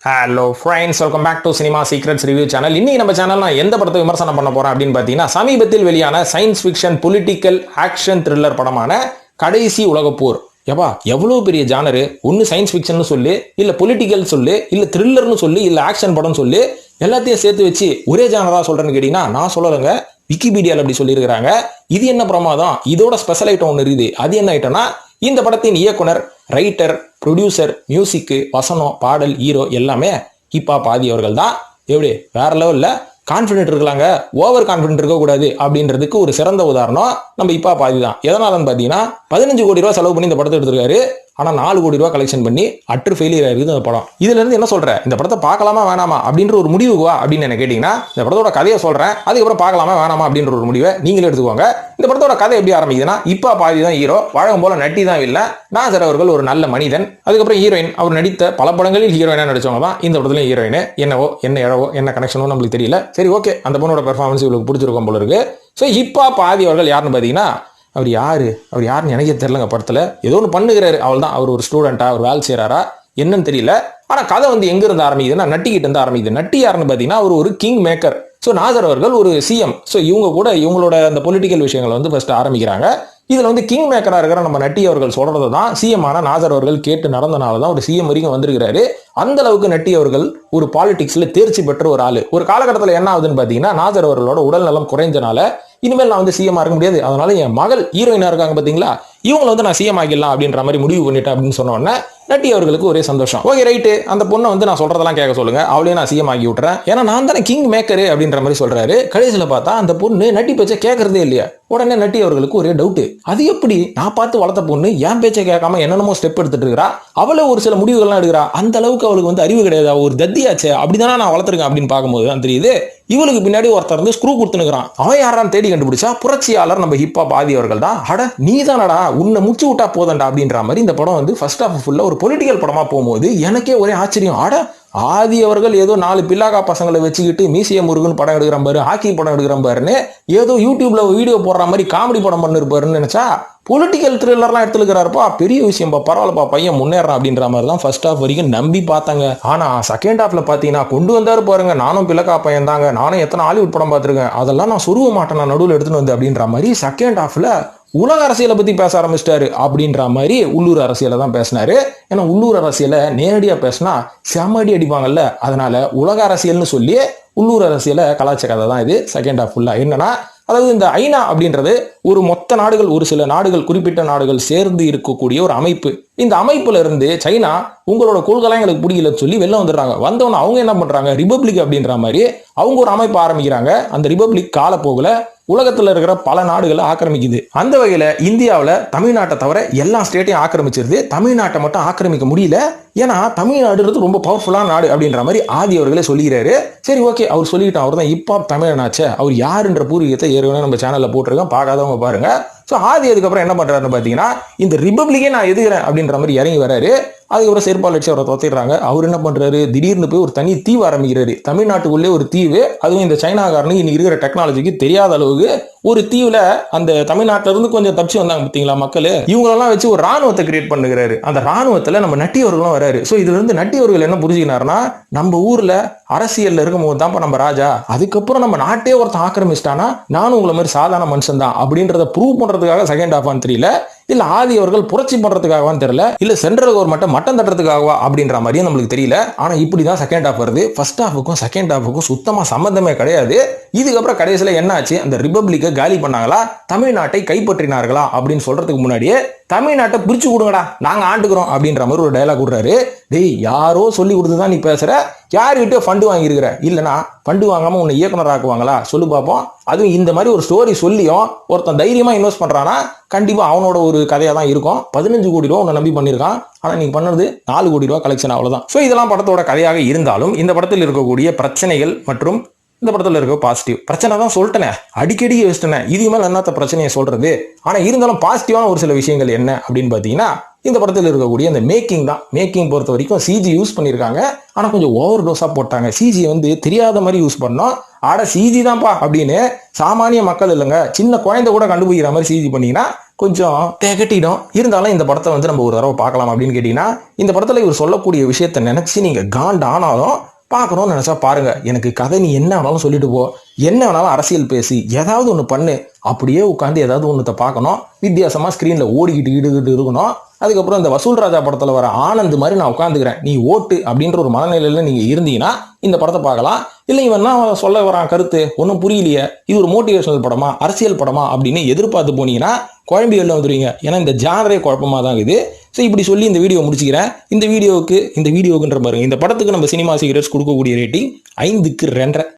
Hello friends, welcome back to cinema secrets review channel. இன்னைக்கு நம்ம channel நான் எந்த படத்தை விமர்சனம் பண்ண போறேன் அப்படின்னு பார்த்தீங்கன்னா, சமீபத்தில் வெளியான science fiction political action thriller படமான கடைசி உலகப்போர். ஏப்பா எவ்வளோ பெரிய ஜானரு! ஒன்று சயின்ஸ் ஃபிக்ஷன் சொல்லு, இல்லை பொலிட்டிக்கல் சொல்லு, இல்லை த்ரில்லர்னு சொல்லு, இல்லை ஆக்ஷன் படம் சொல்லு, எல்லாத்தையும் சேர்த்து வச்சு ஒரே ஜானரா சொல்றேன்னு கேட்டீங்கன்னா நான் சொல்லலைங்க. விக்கிபீடியாவில் அப்படி சொல்லியிருக்கிறாங்க. இது என்ன பிரமாதம்! இதோட ஸ்பெஷல் ஐட்டம் ஒன்று இருக்குது. அது என்ன ஐட்டம்னா, இந்த படத்தின் இயக்குனர், ரைட்டர், ப்ரொடியூசர், மியூசிக்கு, வசனம், பாடல், ஹீரோ எல்லாமே ஹிப்ஹாப் ஆதி அவர்கள் தான். எப்படி வேற லெவலில் கான்ஃபிடென்ட் இருக்கலாங்க, ஓவர் கான்ஃபிடென்ட் இருக்கக்கூடாது அப்படின்றதுக்கு ஒரு சிறந்த உதாரணம் நம்ம ஹிப்ஹாப் ஆதி தான். எதனாலன்னு பார்த்தீங்கன்னா, 15 கோடி ரூபா செலவு பண்ணி இந்த படத்தை எடுத்திருக்காரு. ஆனால் 4 கோடி ரூபா கலெக்ஷன் பண்ணி அட்டர் ஃபெயிலியர் ஆயிருக்குது அந்த படம். இதுல இருந்து என்ன சொல்றேன், இந்த படத்தை பார்க்கலாமா வேணாமா அப்படின்ற ஒரு முடிவுக்கு வா அப்படின்னு என்ன கேட்டீங்கன்னா, இந்த படத்தோட கதையை சொல்றேன், அதுக்கப்புறம் பார்க்கலாமா வேணாமா அப்படின்ற ஒரு முடிவை நீங்களே எடுத்துக்கோங்க. இந்த படத்தோட கதை எப்படி ஆரம்பிக்குதுன்னா, இப்ப பாதி தான் ஹீரோ, வழக்கம் போல நட்டி தான் இல்லை, நாசர் அவர்கள் ஒரு நல்ல மனிதன். அதுக்கப்புறம் ஹீரோயின், அவர் நடித்த பல படங்களில் ஹீரோயினா நடிச்சவங்க தான் இந்த படத்துலயும் ஹீரோயின். என்னவோ என்ன இழவோ என்ன கனெக்ஷனோ நம்மளுக்கு தெரியல. சரி, ஓகே, அந்த பொண்ணோட பெர்ஃபார்மன்ஸ் இவங்களுக்கு பிடிச்சிருக்கும் போல இருக்கு. ஸோ ஹிப்ஹாப் ஆதி அவர்கள் யாருன்னு பார்த்தீங்கன்னா, அவர் யாருன்னு எனக்கே தெரியலங்க. படத்தில் ஏதோ ஒன்று பண்ணுகிறாரு, அவள் தான். அவர் ஒரு ஸ்டூடெண்டா, அவர் வேலை செய்கிறாரா என்னன்னு தெரியல. ஆனால் கதை வந்து எங்கிருந்து ஆரம்பிக்குதுன்னா, நட்டிக்கிட்ட இருந்து ஆரம்பிக்குது. நட்டி யாருன்னு பார்த்தீங்கன்னா, அவர் ஒரு கிங் மேக்கர். ஸோ நாசர் அவர்கள் ஒரு சிஎம். ஸோ இவங்க கூட இவங்களோட அந்த பொலிட்டிக்கல் விஷயங்களை வந்து ஃபர்ஸ்ட் ஆரம்பிக்கிறாங்க. இதில் வந்து கிங் மேக்கராக இருக்கிற நம்ம நட்டி அவர்கள் சொல்றது தான் சிஎம் ஆன நாசர் அவர்கள் கேட்டு நடந்தனால தான் ஒரு சிஎம் வரைக்கும் வந்திருக்கிறாரு. அந்த அளவுக்கு நட்டி அவர்கள் ஒரு பாலிடிக்ஸ்ல தேர்ச்சி பெற்ற ஒரு ஆளு. ஒரு காலகட்டத்தில் என்ன ஆகுதுன்னு பார்த்தீங்கன்னா, நாசர் அவர்களோட உடல் நலம் குறைஞ்சனால இனிமேல் நான் வந்து சிஎம் இருக்க முடியாது, அதனால என் மகள் ஹீரோயினா இருக்காங்க பார்த்தீங்களா, இவங்களை வந்து நான் சிஎம் ஆகிடலாம் அப்படின்ற மாதிரி முடிவு பண்ணிட்டேன் அப்படின்னு சொன்ன உடனே நட்டி அவர்களுக்கு ஒரே சந்தோஷம். ஓகே ரைட்டு, அந்த பொண்ணை வந்து நான் சொல்றதெல்லாம் கேட்க சொல்லுங்க, அவளையும் நான் சிஎம் ஆகி விட்டுறேன், ஏன்னா நான் தானே கிங் மேக்கரு அப்படின்ற மாதிரி சொல்றாரு. கடைசியில் பார்த்தா அந்த பொண்ணு நட்டி பேச்சை கேட்கறதே இல்லையா. உடனே நட்டி அவர்களுக்கு ஒரே டவுட், அது எப்படி நான் பார்த்து வளர்த்த பொண்ணு என் பேச்சை கேட்காம என்னென்னமோ ஸ்டெப் எடுத்துட்டு இருக்கிறா, அவளே ஒரு சில முடிவுகள்லாம் எடுக்கிறா, அந்த அளவுக்கு அவளுக்கு வந்து அறிவு கிடையாது, ஒரு தத்தியாச்சே, அப்படிதானே நான் வளர்த்துருக்கேன் அப்படின்னு பார்க்கும்போது தான் தெரியுது இவளுக்கு பின்னாடி ஒருத்தர் வந்து ஸ்க்ரூ கொடுத்துனுக்குறான். அவன் யாரான்னு தேடி கண்டுபிடிச்சா புரட்சியாளர் நம்ம ஹிப்ஹாப் ஆதி அவர்கள் தான். அட நீ தானடா, உன்னை முடிச்சு விட்டா போதண்டா அப்படின்ற மாதிரி இந்த படம் வந்து ஃபர்ஸ்ட் ஹாஃப் ஃபுல்லா ஒரு பொலிட்டிக்கல் படமா போகும்போது எனக்கே ஒரே ஆச்சரியம். அட ஆதி அவர்கள் ஏதோ 4 பில்லாக்கா பசங்களை வச்சுக்கிட்டு மியூசியம் முருகன் படம் எடுக்கிற பாரு, ஹாக்கி படம் எடுக்கிற பாருன்னு ஏதோ யூடியூப்ல வீடியோ போடுற மாதிரி காமெடி படம் பண்ணிருப்பாருன்னு நினைச்சா பொலிட்டிக்கல் த்ரில்லர்லாம் எடுத்துருக்கிறாருப்பா, பெரிய விஷயம்பா, பரவாயில்லப்பா, பையன் முன்னேறான் அப்படின்ற மாதிரி தான் ஃபர்ஸ்ட் ஹாஃப் வரைக்கும் நம்பி பார்த்தாங்க. ஆனா செகண்ட் ஹாஃப்ல பாத்தீங்கன்னா கொண்டு வந்தாரு பாருங்க, நானும் பிள்ளக்கா பையன் தாங்க, நானும் எத்தனை ஹாலிவுட் படம் பார்த்துருக்கேன், அதெல்லாம் நான் சொருவ மாட்டேன், நான் நடுவில் எடுத்துன்னு வந்து அப்படின்ற மாதிரி செகண்ட் ஹாஃப்ல உலக அரசியலை பத்தி பேச ஆரம்பிச்சிட்டாரு. அப்படின்ற மாதிரி உள்ளூர் அரசியலை தான் பேசினாரு. ஏன்னா உள்ளூர் அரசியலை நேரடியா பேசினா செம்மடி அடிப்பாங்கல்ல, அதனால உலக அரசியல்னு சொல்லி உள்ளூர் அரசியலை கலாச்ச கதை தான் இது செகண்ட் ஹாஃப் ஃபுல்லா. என்னன்னா, அதாவது இந்த ஐநா அப்படின்றது ஒரு மொத்த நாடுகள், ஒரு சில நாடுகள், குறிப்பிட்ட நாடுகள் சேர்ந்து இருக்கக்கூடிய ஒரு அமைப்பு. இந்த அமைப்புல இருந்து சைனா உங்களோட கொள்கைலாம் எங்களுக்கு பிடிக்கலன்னு சொல்லி வெளில வந்துடுறாங்க. வந்தவொன்னு அவங்க என்ன பண்றாங்க, ரிபப்ளிக் அப்படின்ற மாதிரி அவங்க ஒரு அமைப்பு ஆரம்பிக்கிறாங்க. அந்த ரிபப்ளிக் காலப்போகுல உலகத்துல இருக்கிற பல நாடுகளை ஆக்கிரமிக்குது. அந்த வகையில இந்தியாவில் தமிழ்நாட்டை தவிர எல்லா ஸ்டேட்டையும் ஆக்கிரமிச்சிருது. தமிழ்நாட்டை மட்டும் ஆக்கிரமிக்க முடியல, ஏன்னா தமிழ்நாடுன்றது ரொம்ப பவர்ஃபுல்லான நாடு அப்படின்ற மாதிரி ஆதி அவர்களே சொல்லிக்கிறாரு. சரி ஓகே, அவர் சொல்லிக்கிட்டோம், அவர் தான் இப்போ தமிழனாச்சே, அவர் யாருன்ற பூர்வீகத்தை ஏற்கனவே நம்ம சேனல்ல போட்டிருக்கோம், பார்க்காதவங்க பாருங்க. ஸோ ஆதி அதுக்கப்புறம் என்ன பண்றாருன்னு பார்த்தீங்கன்னா, இந்த ரிபப்ளிக்கே நான் எதுக்குறேன் அப்படின்ற மாதிரி இறங்கி வராரு. அதுக்கப்புறம் செருப்பால் அடிச்சு அவரை தொத்திடுறாங்க. அவர் என்ன பண்றாரு, திடீர்னு போய் ஒரு தனி தீவு ஆரம்பிக்கிறாரு. தமிழ்நாட்டுக்குள்ளே ஒரு தீவு, அதுவும் இந்த சைனாக்காரனுக்கு இன்னைக்கு இருக்கிற டெக்னாலஜிக்கு தெரியாத அளவுக்கு ஒரு தீவுல அந்த தமிழ்நாட்டில இருந்து கொஞ்சம் தப்பிச்சு வந்தாங்க பார்த்தீங்களா மக்கள், இவங்களெல்லாம் வச்சு ஒரு ராணுவத்தை கிரியேட் பண்ணுகிறாரு. அந்த ராணுவத்தில் நம்ம நட்டி அவர்களும் வராரு. ஸோ இதுல இருந்து நட்டி அவர்கள் என்ன புரிஞ்சுக்கினாருன்னா, நம்ம ஊர்ல அரசியல்ல இருக்கும் போது தான் நம்ம ராஜா, அதுக்கப்புறம் நம்ம நாட்டே ஒருத்தன் ஆக்கிரமிச்சிட்டானா நானும் உங்களை மாதிரி சாதாரண மனுஷன் தான் அப்படின்றத ப்ரூவ் பண்றதுக்காக செகண்ட் ஹாஃபான்னு தெரியல, இல்ல ஆதி அவர்கள் புரட்சி பண்றதுக்காகவான்னு தெரியல, இல்ல சென்ட்ரல் கவர்மெண்ட்டை மட்டம் தட்டுறதுக்காகவா அப்படின்ற மாதிரியும் நம்மளுக்கு தெரியல. ஆனா இப்படிதான் செகண்ட் ஹாஃப் வருது. ஃபர்ஸ்ட் ஹாஃபுக்கும் செகண்ட் ஹாஃபுக்கும் சுத்தமா சம்பந்தமே கிடையாது. இதுக்கப்புறம் கடைசியில என்ன ஆச்சு, அந்த ரிபப்ளிக்கை காலி பண்ணாங்களா, தமிழ்நாட்டை கைப்பற்றினார்களா அப்படின்னு சொல்றதுக்கு முன்னாடியே தமிழ்நாட்டை பிரிச்சு கொடுங்கடா, நாங்க ஆண்டுக்கிறோம் அப்படின்ற மாதிரி ஒரு டயலாக் விடுறாரு. டேய், யாரோ சொல்லி கொடுத்துதான் நீ பேசுற, யாருக்கிட்டே ஃபண்டு வாங்கியிருக்கிற, இல்லைனா ஃபண்டு வாங்காம உன்னை இயக்குனர் ஆக்குவாங்களா சொல்லு பார்ப்போம். அதுவும் இந்த மாதிரி ஒரு ஸ்டோரி சொல்லியும் ஒருத்தன் தைரியமா இன்வெஸ்ட் பண்றானா கண்டிப்பா அவனோட ஒரு கதையா தான் இருக்கும். 15 கோடி ரூபா உன்னை நம்பி பண்ணியிருக்கான், ஆனா நீங்க பண்ணது 4 கோடி ரூபா கலெக்ஷன், அவ்வளவுதான். ஸோ இதெல்லாம் படத்தோட கதையாக இருந்தாலும் இந்த படத்தில் இருக்கக்கூடிய பிரச்சனைகள் மற்றும் இந்த படத்துல இருக்க பாசிட்டிவ். பிரச்சனை தான் சொல்லிட்டேனே, அடிக்கடி யோசிட்டேனே, இதுக்கு மேல என்னத்த பிரச்சனையை சொல்றது. ஆனா இருந்தாலும் பாசிட்டிவான ஒரு சில விஷயங்கள் என்ன அப்படின்னு பாத்தீங்கன்னா, இந்த படத்தில் இருக்கக்கூடிய அந்த மேக்கிங் தான். மேக்கிங் பொறுத்த வரைக்கும் சிஜி யூஸ் பண்ணியிருக்காங்க, ஆனா கொஞ்சம் ஓவர் டோஸா போட்டாங்க. சிஜி வந்து தெரியாத மாதிரி யூஸ் பண்ணோம். ஆட சிஜி தான்ப்பா அப்படின்னு சாமானிய மக்கள் இல்லைங்க, சின்ன குழந்தை கூட கண்டுபிடிக்கிற மாதிரி சிஜி பண்ணீங்கன்னா கொஞ்சம் திகட்டிடும். இருந்தாலும் இந்த படத்தை வந்து நம்ம ஒரு தடவை பார்க்கலாம் அப்படின்னு கேட்டீங்கன்னா, இந்த படத்துல இவர் சொல்லக்கூடிய விஷயத்த நினைச்சு நீங்க காண்டானாலும் பார்க்கணும்னு நினைச்சா பாருங்க. எனக்கு கதை நீ என்ன வேணாலும் சொல்லிட்டு போ, என்ன வேணாலும் அரசியல் பேசி, ஏதாவது ஒன்று பண்ணு, அப்படியே உட்காந்து ஏதாவது ஒன்றத்தை பார்க்கணும். வித்தியாசமா ஸ்கிரீன்ல ஓடிக்கிட்டு இருக்கணும். அதுக்கப்புறம் இந்த வசூல் ராஜா படத்துல வர ஆனந்த் மாதிரி நான் உட்காந்துக்கிறேன், நீ ஓட்டு அப்படின்ற ஒரு மனநிலையில நீங்க இருந்தீங்கன்னா இந்த படத்தை பார்க்கலாம். இல்லை இவன் சொல்ல வரான் கருத்து ஒன்றும் புரியலையே, இது ஒரு மோட்டிவேஷனல் படமா அரசியல் படமா அப்படின்னு எதிர்பார்த்து போனீங்கன்னா குழம்பி வெளில வந்துடுவீங்க. ஏன்னா இந்த ஜானரே குழப்பமா தான் இருக்குது. ஸோ இப்படி சொல்லி இந்த வீடியோ முடிச்சுக்கிறேன். இந்த வீடியோவுக்குன்ற பாருங்க, இந்த படத்துக்கு நம்ம சினிமா சீக்ரெட்ஸ் கொடுக்கக்கூடிய ரேட்டிங் 5க்கு 2.5.